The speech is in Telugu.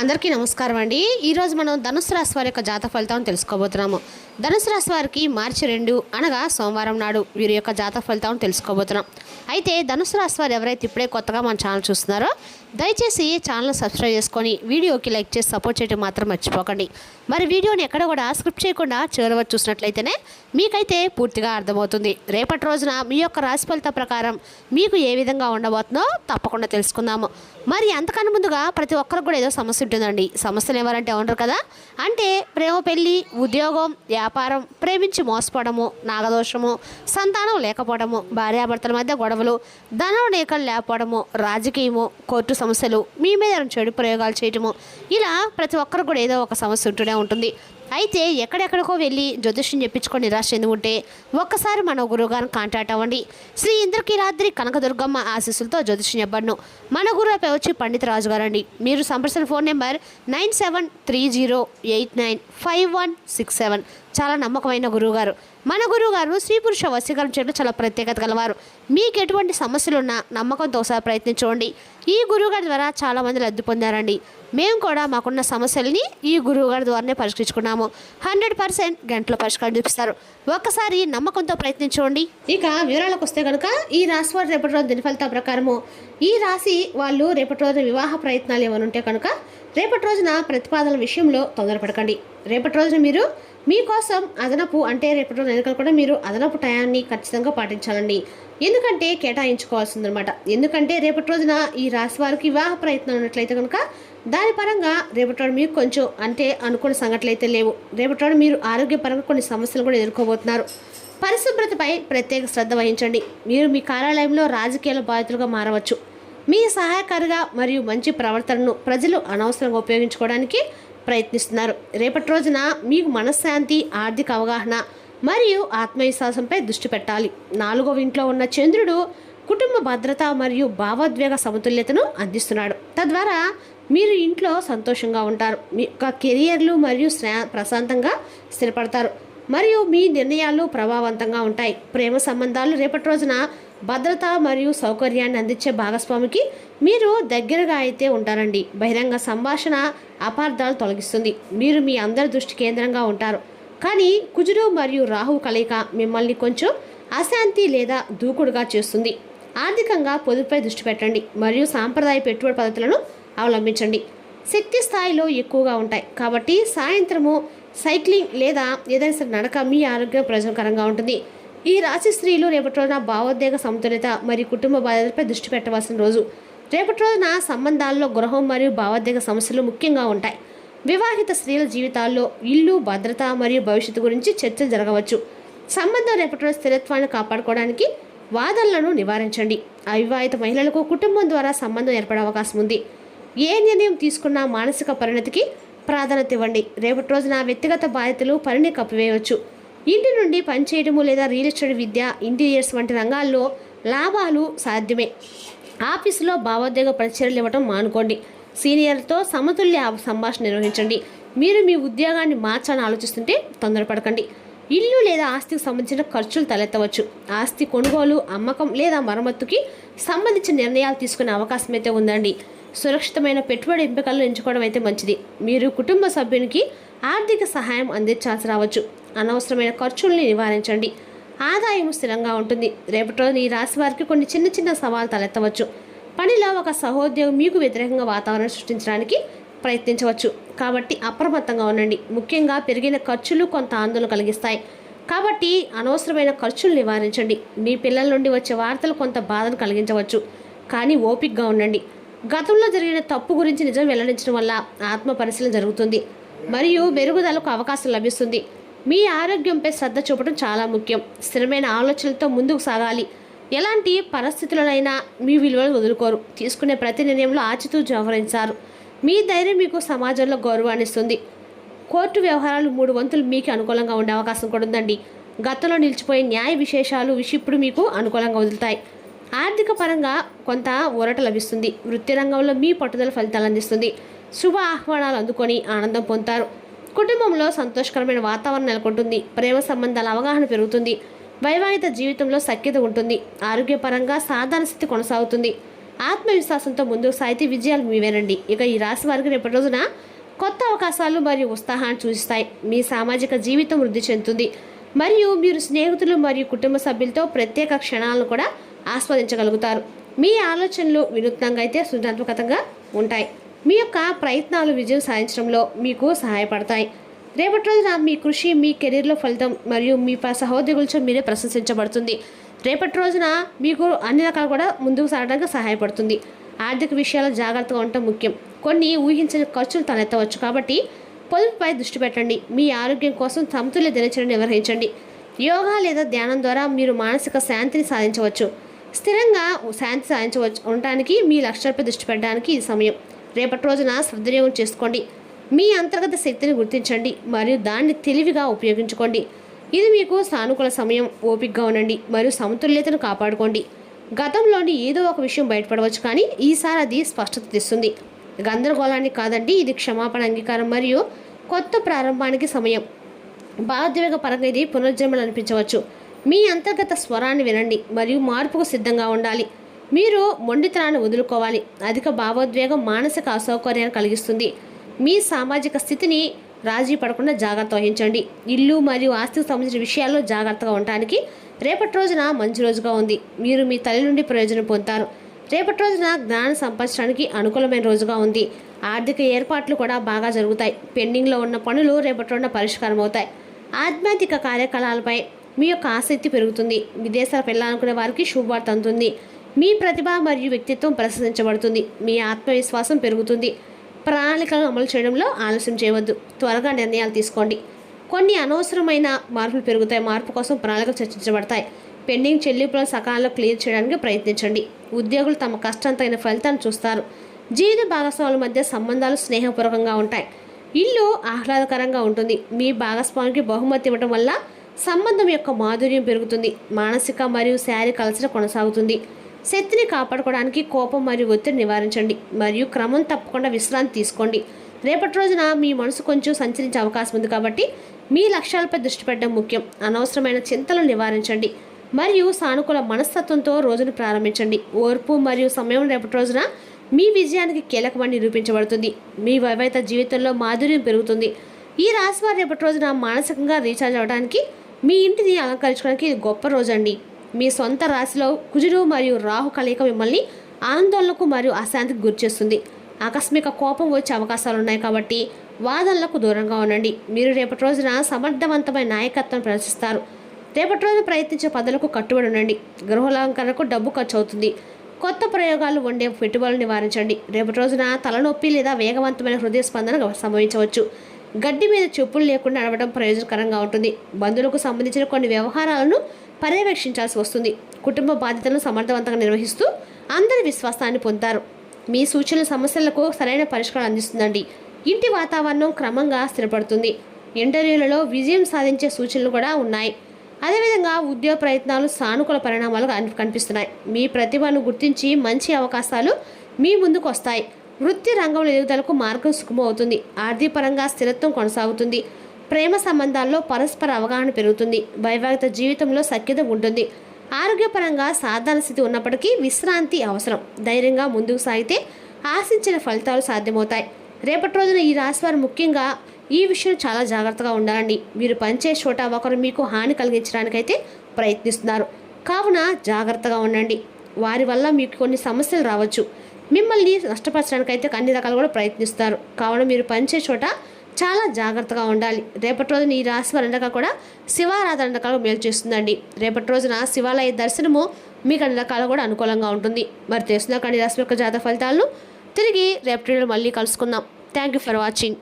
అందరికీ నమస్కారం అండి. ఈరోజు మనం ధనుసు రాశి వారి యొక్క జాతక ఫలితాలను తెలుసుకోబోతున్నాము. ధనుసు రాశి వారికి మార్చి 2 అనగా సోమవారం నాడు వీరి యొక్క జాతక ఫలితాలను తెలుసుకోబోతున్నాం. అయితే ధనుసు రాశి వారు ఎవరైతే ఇప్పుడే కొత్తగా మన ఛానల్ చూస్తున్నారో దయచేసి ఛానల్ సబ్స్క్రైబ్ చేసుకొని వీడియోకి లైక్ చేసి సపోర్ట్ చేయడం మాత్రం మర్చిపోకండి. మరి వీడియోని ఎక్కడ కూడా స్క్రిప్ట్ చేయకుండా చివరి వరకు చూసినట్లయితేనే మీకైతే పూర్తిగా అర్థమవుతుంది. రేపటి రోజున మీ యొక్క రాశి ఫలిత ప్రకారం మీకు ఏ విధంగా ఉండబోతుందో తప్పకుండా తెలుసుకుందాము. మరి అంతకన్నా ముందుగా ప్రతి ఒక్కరికి కూడా ఏదో సమస్య ఉంటుందండి. సమస్యలు ఎవరంటే ఉండరు కదా, అంటే ప్రేమ, పెళ్లి, ఉద్యోగం, వ్యాపారం, ప్రేమించి మోసపోవడము, నాగదోషము, సంతానం లేకపోవడము, భార్యాభర్తల మధ్య గొడవలు, ధనం లేఖలు లేకపోవడము, రాజకీయము, కోర్టు సమస్యలు, మీ మీద చెడు ప్రయోగాలు చేయటము, ఇలా ప్రతి ఒక్కరికి కూడా ఏదో ఒక సమస్య ఉంటూనే ఉంటుంది. అయితే ఎక్కడెక్కడికో వెళ్ళి జ్యోతిష్యం చెప్పించుకొని నిరాశ చెంది ఉంటే ఒక్కసారి మన గురువుగారిని కాంటాక్ట్ అవ్వండి. శ్రీ ఇంద్రకీలాద్రి కనకదుర్గమ్మ ఆశీస్సులతో జ్యోతిష్యం చెప్పబడును. మన గురువు వచ్చి పండిత రాజు గారండి. మీరు సంప్రదించిన ఫోన్ నెంబర్ 9730895167. చాలా నమ్మకమైన గురువుగారు. మన గురువుగారు స్త్రీ పురుష వశీకరణ చేయడం చాలా ప్రత్యేకత గలవారు. మీకు ఎటువంటి సమస్యలున్నా నమ్మకంతో ఒకసారి ప్రయత్నించండి. ఈ గురువుగారి ద్వారా చాలామంది లబ్ధి పొందారండి. మేము కూడా మాకున్న సమస్యల్ని ఈ గురువుగారి ద్వారానే పరిష్కరించుకున్నాము. 100% గంటలో పరిష్కారం చూపిస్తారు. ఒక్కసారి నమ్మకంతో ప్రయత్నించండి. ఇక వివరాలకు వస్తే కనుక ఈ రాశి వారు రేపటి రోజు దిన ఫలితాల ప్రకారము ఈ రాశి వాళ్ళు రేపటి రోజున వివాహ ప్రయత్నాలు ఏమైనా ఉంటే కనుక రేపటి రోజున ప్రతిపాదనల విషయంలో తొందరపడకండి. రేపటి రోజున మీరు మీకోసం అదనపు అంటే రేపటి రోజు ఎన్నికలు కూడా మీరు అదనపు టయాన్ని ఖచ్చితంగా పాటించాలండి. ఎందుకంటే కేటాయించుకోవాల్సిందనమాట. ఎందుకంటే రేపటి రోజున ఈ రాశి వారికి వివాహ ప్రయత్నం ఉన్నట్లయితే కనుక దాని పరంగా రేపటి రోజు మీకు కొంచెం అంటే అనుకున్న సంఘటనలు అయితే లేవు. రేపటి రోజు మీరు ఆరోగ్యపరంగా కొన్ని సమస్యలు కూడా ఎదుర్కోబోతున్నారు. పరిశుభ్రతపై ప్రత్యేక శ్రద్ధ వహించండి. మీరు మీ కార్యాలయంలో రాజకీయాల బాధితులుగా మారవచ్చు. మీ సహాయకారిగా మరియు మంచి ప్రవర్తనను ప్రజలు అనవసరంగా ఉపయోగించుకోవడానికి ప్రయత్నిస్తున్నారు. రేపటి రోజున మీకు మనశ్శాంతి, ఆర్థిక అవగాహన మరియు ఆత్మవిశ్వాసంపై దృష్టి పెట్టాలి. 4వ ఇంట్లో ఉన్న చంద్రుడు కుటుంబ భద్రత మరియు భావోద్వేగ సమతుల్యతను అందిస్తున్నాడు. తద్వారా మీరు ఇంట్లో సంతోషంగా ఉంటారు. మీ యొక్క కెరియర్లు మరియు ప్రశాంతంగా స్థిరపడతారు మరియు మీ నిర్ణయాలు ప్రభావవంతంగా ఉంటాయి. ప్రేమ సంబంధాలు రేపటి రోజున భద్రత మరియు సౌకర్యాన్ని అందించే భాగస్వామికి మీరు దగ్గరగా అయితే ఉంటారండి. బహిరంగ సంభాషణ అపార్థాలు తొలగిస్తుంది. మీరు మీ అందరి దృష్టి కేంద్రంగా ఉంటారు. కానీ కుజుడు మరియు రాహు కలయిక మిమ్మల్ని కొంచెం అశాంతి లేదా దూకుడుగా చేస్తుంది. ఆర్థికంగా పొదుపుపై దృష్టి పెట్టండి మరియు సాంప్రదాయ పెట్టుబడి పద్ధతులను అవలంబించండి. శక్తి స్థాయిలో ఎక్కువగా ఉంటాయి కాబట్టి సాయంత్రము సైక్లింగ్ లేదా ఏదైనా సరే నడక మీ ఆరోగ్యం ప్రయోజనకరంగా ఉంటుంది. ఈ రాశి స్త్రీలు రేపటి రోజున భావోద్వేగ సమతుల్యత మరియు కుటుంబ బాధ్యతలపై దృష్టి పెట్టవలసిన రోజు. రేపటి రోజున సంబంధాల్లో గృహం మరియు భావోద్వేగ సమస్యలు ముఖ్యంగా ఉంటాయి. వివాహిత స్త్రీల జీవితాల్లో ఇల్లు, భద్రత మరియు భవిష్యత్తు గురించి చర్చలు జరగవచ్చు. సంబంధం రేపటి రోజు స్థిరత్వాన్ని కాపాడుకోవడానికి వాదనలను నివారించండి. అవివాహిత మహిళలకు కుటుంబం ద్వారా సంబంధం ఏర్పడే అవకాశం ఉంది. ఏ నిర్ణయం తీసుకున్నా మానసిక పరిణతికి ప్రాధాన్యత ఇవ్వండి. రేపటి రోజున వ్యక్తిగత బాధ్యతలు పనిని కప్పివేయవచ్చు. ఇంటి నుండి పనిచేయడము లేదా రియల్ ఎస్టేట్, విద్య, ఇంటీరియర్స్ వంటి రంగాల్లో లాభాలు సాధ్యమే. ఆఫీసులో భావోద్వేగ ప్రతిచర్యలు ఇవ్వడం మానుకోండి. సీనియర్తో సమతుల్య సంభాషణ నిర్వహించండి. మీరు మీ ఉద్యోగాన్ని మార్చాలని ఆలోచిస్తుంటే తొందరపడకండి. ఇల్లు లేదా ఆస్తికి సంబంధించిన ఖర్చులు తలెత్తవచ్చు. ఆస్తి కొనుగోలు, అమ్మకం లేదా మరమ్మతుకి సంబంధించిన నిర్ణయాలు తీసుకునే అవకాశం అయితే ఉందండి. సురక్షితమైన పెట్టుబడి ఎంపికలను ఎంచుకోవడం అయితే మంచిది. మీరు కుటుంబ సభ్యునికి ఆర్థిక సహాయం అందించాల్సి రావచ్చు. అనవసరమైన ఖర్చుల్ని నివారించండి. ఆదాయం స్థిరంగా ఉంటుంది. రేపటి రోజున ఈ రాశి వారికి కొన్ని చిన్న చిన్న సవాలు తలెత్తవచ్చు. పనిలో ఒక సహోద్యోగం మీకు వ్యతిరేకంగా వాతావరణం సృష్టించడానికి ప్రయత్నించవచ్చు. కాబట్టి అప్రమత్తంగా ఉండండి. ముఖ్యంగా పెరిగిన ఖర్చులు కొంత ఆందోళన కలిగిస్తాయి. కాబట్టి అనవసరమైన ఖర్చులు నివారించండి. మీ పిల్లల నుండి వచ్చే వార్తలు కొంత బాధను కలిగించవచ్చు. కానీ ఓపికగా ఉండండి. గతంలో జరిగిన తప్పు గురించి నిజం వెల్లడించడం వల్ల ఆత్మ పరిశీలన జరుగుతుంది మరియు మెరుగుదలకు అవకాశం లభిస్తుంది. మీ ఆరోగ్యంపై శ్రద్ధ చూపడం చాలా ముఖ్యం. స్థిరమైన ఆలోచనలతో ముందుకు సాగాలి. ఎలాంటి పరిస్థితులనైనా మీ విలువలు వదులుకోరు. తీసుకునే ప్రతి నిర్ణయంలో ఆచితూచి వ్యవహరించారు. మీ ధైర్యం మీకు సమాజంలో గౌరవాన్ని ఇస్తుంది. కోర్టు వ్యవహారాలు 3 వంతులు మీకు అనుకూలంగా ఉండే అవకాశం కూడా ఉందండి. గతంలో నిలిచిపోయే న్యాయ విశేషాలు ఇప్పుడు మీకు అనుకూలంగా వదులుతాయి. ఆర్థిక పరంగా కొంత ఊరట లభిస్తుంది. వృత్తి రంగంలో మీ పట్టుదల ఫలితాలు అందిస్తుంది. శుభ ఆహ్వానాలు అందుకొని ఆనందం పొందుతారు. కుటుంబంలో సంతోషకరమైన వాతావరణం నెలకొంటుంది. ప్రేమ సంబంధాల అవగాహన పెరుగుతుంది. వైవాహిక జీవితంలో సఖ్యత ఉంటుంది. ఆరోగ్యపరంగా సాధారణ స్థితి కొనసాగుతుంది. ఆత్మవిశ్వాసంతో ముందుకు సాగితే విజయాలు మీవేనండి. ఇక ఈ రాశి వారికి రేపటి రోజున కొత్త అవకాశాలు మరియు ఉత్సాహాన్ని సూచిస్తాయి. మీ సామాజిక జీవితం వృద్ధి చెందుతుంది మరియు మీరు స్నేహితులు మరియు కుటుంబ సభ్యులతో ప్రత్యేక క్షణాలను కూడా ఆస్వాదించగలుగుతారు. మీ ఆలోచనలు వినూత్నంగా అయితే సృజనాత్మకంగా ఉంటాయి. మీ యొక్క ప్రయత్నాలు విజయం సాధించడంలో మీకు సహాయపడతాయి. రేపటి రోజున మీ కృషి మీ కెరీర్లో ఫలితం మరియు మీ సహోద్యోగులతో మీరే ప్రశంసించబడుతుంది. రేపటి రోజున మీకు అన్ని రకాలు కూడా ముందుకు సాగడానికి సహాయపడుతుంది. ఆర్థిక విషయాల్లో జాగ్రత్తగా ఉండటం ముఖ్యం. కొన్ని ఊహించని ఖర్చులు తలెత్తవచ్చు కాబట్టి పొదుపుపై దృష్టి పెట్టండి. మీ ఆరోగ్యం కోసం సమతుల్య దినచర్యను నిర్వహించండి. యోగా లేదా ధ్యానం ద్వారా మీరు మానసిక శాంతిని సాధించవచ్చు. స్థిరంగా శాంతి సాధించవచ్చు ఉండటానికి మీ లక్ష్యాలపై దృష్టి పెట్టడానికి ఈ సమయం. రేపటి రోజున సద్వినియోగం చేసుకోండి. మీ అంతర్గత శక్తిని గుర్తించండి మరియు దాన్ని తెలివిగా ఉపయోగించుకోండి. ఇది మీకు సానుకూల సమయం. ఓపికగా ఉండండి మరియు సమతుల్యతను కాపాడుకోండి. గతంలోని ఏదో ఒక విషయం బయటపడవచ్చు, కానీ ఈసారి అది స్పష్టత తెస్తుంది. గందరగోళాన్ని కాదండి, ఇది క్షమాపణ, అంగీకారం మరియు కొత్త ప్రారంభానికి సమయం. భావోద్వేగ పరంగా ఇది పునర్జన్మలు అనిపించవచ్చు. మీ అంతర్గత స్వరాన్ని వినండి మరియు మార్పుకు సిద్ధంగా ఉండాలి. మీరు మొండితనాన్ని వదులుకోవాలి. అధిక భావోద్వేగం మానసిక అసౌకర్యాన్ని కలిగిస్తుంది. మీ సామాజిక స్థితిని రాజీ పడకుండా జాగ్రత్త వహించండి. ఇల్లు మరియు ఆస్తికి సంబంధించిన విషయాల్లో జాగ్రత్తగా ఉండటానికి రేపటి రోజున మంచి రోజుగా ఉంది. మీరు మీ తల్లి నుండి ప్రయోజనం పొందుతారు. రేపటి రోజున జ్ఞానం సంపాదించడానికి అనుకూలమైన రోజుగా ఉంది. ఆర్థిక ఏర్పాట్లు కూడా బాగా జరుగుతాయి. పెండింగ్లో ఉన్న పనులు రేపటి రోజున పరిష్కారం అవుతాయి. ఆధ్యాత్మిక కార్యకలాపాలపై మీ యొక్క ఆసక్తి పెరుగుతుంది. విదేశాలకు వెళ్ళాలనుకునే వారికి శుభవార్త అందుతుంది. మీ ప్రతిభ మరియు వ్యక్తిత్వం ప్రశంసించబడుతుంది. మీ ఆత్మవిశ్వాసం పెరుగుతుంది. ప్రణాళికలను అమలు చేయడంలో ఆలస్యం చేయవద్దు. త్వరగా నిర్ణయాలు తీసుకోండి. కొన్ని అనవసరమైన మార్పులు పెరుగుతాయి. మార్పు కోసం ప్రణాళికలు చర్చించబడతాయి. పెండింగ్ చెల్లింపులను సకాలంలో క్లియర్ చేయడానికి ప్రయత్నించండి. ఉద్యోగులు తమ కష్టం తగిన ఫలితాన్ని చూస్తారు. జీవిత భాగస్వాముల మధ్య సంబంధాలు స్నేహపూర్వకంగా ఉంటాయి. ఇల్లు ఆహ్లాదకరంగా ఉంటుంది. మీ భాగస్వామికి బహుమతి ఇవ్వడం వల్ల సంబంధం యొక్క మాధుర్యం పెరుగుతుంది. మానసిక మరియు శారీరక అలసట కొనసాగుతుంది. శక్తిని కాపాడుకోవడానికి కోపం మరియు ఒత్తిడి నివారించండి మరియు క్రమం తప్పకుండా విశ్రాంతి తీసుకోండి. రేపటి రోజున మీ మనసు కొంచెం సంచరించే అవకాశం ఉంది కాబట్టి మీ లక్ష్యాలపై దృష్టి పెట్టడం ముఖ్యం. అనవసరమైన చింతలను నివారించండి మరియు సానుకూల మనస్తత్వంతో రోజును ప్రారంభించండి. ఓర్పు మరియు సమయం రేపటి రోజున మీ విజయానికి కీలకమని నిరూపించబడుతుంది. మీ వైవాహిక జీవితంలో మాధుర్యం పెరుగుతుంది. ఈ రాశి వారు రేపటి రోజున మానసికంగా రీఛార్జ్ అవ్వడానికి మీ ఇంటిని అలంకరించడానికి ఇది గొప్ప రోజు అండి. మీ సొంత రాశిలో కుజుడు మరియు రాహు కలయిక మిమ్మల్ని ఆందోళనకు మరియు అశాంతికి గురిచేస్తుంది. ఆకస్మిక కోపం వచ్చే అవకాశాలు ఉన్నాయి కాబట్టి వాదనలకు దూరంగా ఉండండి. మీరు రేపటి రోజున సమర్థవంతమైన నాయకత్వం ప్రదర్శిస్తారు. రేపటి రోజున ప్రయత్నించే పనులకు కట్టుబడి ఉండండి. గృహాలంకరణకు డబ్బు ఖర్చు అవుతుంది. కొత్త ప్రయోగాలు వండే పెట్టుబడులు నివారించండి. రేపటి రోజున తలనొప్పి లేదా వేగవంతమైన హృదయ స్పందన సంభవించవచ్చు. గడ్డి మీద చెప్పులు లేకుండా నడవడం ప్రయోజనకరంగా ఉంటుంది. బంధువులకు సంబంధించిన కొన్ని వ్యవహారాలను పర్యవేక్షించాల్సి వస్తుంది. కుటుంబ బాధ్యతలను సమర్థవంతంగా నిర్వహిస్తూ అందరి విశ్వాసాన్ని పొందుతారు. మీ సూచనల సమస్యలకు సరైన పరిష్కారం అందిస్తుందండి. ఇంటి వాతావరణం క్రమంగా స్థిరపడుతుంది. ఇంటర్వ్యూలలో విజయం సాధించే సూచనలు కూడా ఉన్నాయి. అదేవిధంగా ఉద్యోగ ప్రయత్నాలు సానుకూల పరిణామాలు కనిపిస్తున్నాయి. మీ ప్రతిభను గుర్తించి మంచి అవకాశాలు మీ ముందుకు వస్తాయి. వృత్తి రంగంలో ఎదుగుదలకు మార్గం సుగమవుతుంది. ఆర్థికపరంగా స్థిరత్వం కొనసాగుతుంది. ప్రేమ సంబంధాల్లో పరస్పర అవగాహన పెరుగుతుంది. వైవాహిక జీవితంలో సఖ్యత ఉంటుంది. ఆరోగ్యపరంగా సాధారణ స్థితి ఉన్నప్పటికీ విశ్రాంతి అవసరం. ధైర్యంగా ముందుకు సాగితే ఆశించిన ఫలితాలు సాధ్యమవుతాయి. రేపటి రోజున ఈ రాశివారు ముఖ్యంగా ఈ విషయం చాలా జాగ్రత్తగా ఉండాలండి. మీరు పనిచేసే చోట ఒకరు మీకు హాని కలిగించడానికైతే ప్రయత్నిస్తున్నారు కావున జాగ్రత్తగా ఉండండి. వారి వల్ల మీకు కొన్ని సమస్యలు రావచ్చు. మిమ్మల్ని నష్టపరచడానికైతే అన్ని రకాలు కూడా ప్రయత్నిస్తారు కావున మీరు పనిచేసే చోట చాలా జాగ్రత్తగా ఉండాలి. రేపటి రోజున ఈ రాశి వారందరికీ కూడా శివారాధన రకాలు మేలు చేస్తుందండి. రేపటి రోజున శివాలయ దర్శనము మీకు అన్ని రకాలు కూడా అనుకూలంగా ఉంటుంది. మరి తెలుసుకున్న కానీ రాశి యొక్క జాతక ఫలితాలను తిరిగి రేపటి మళ్ళీ కలుసుకుందాం. Thank you for watching.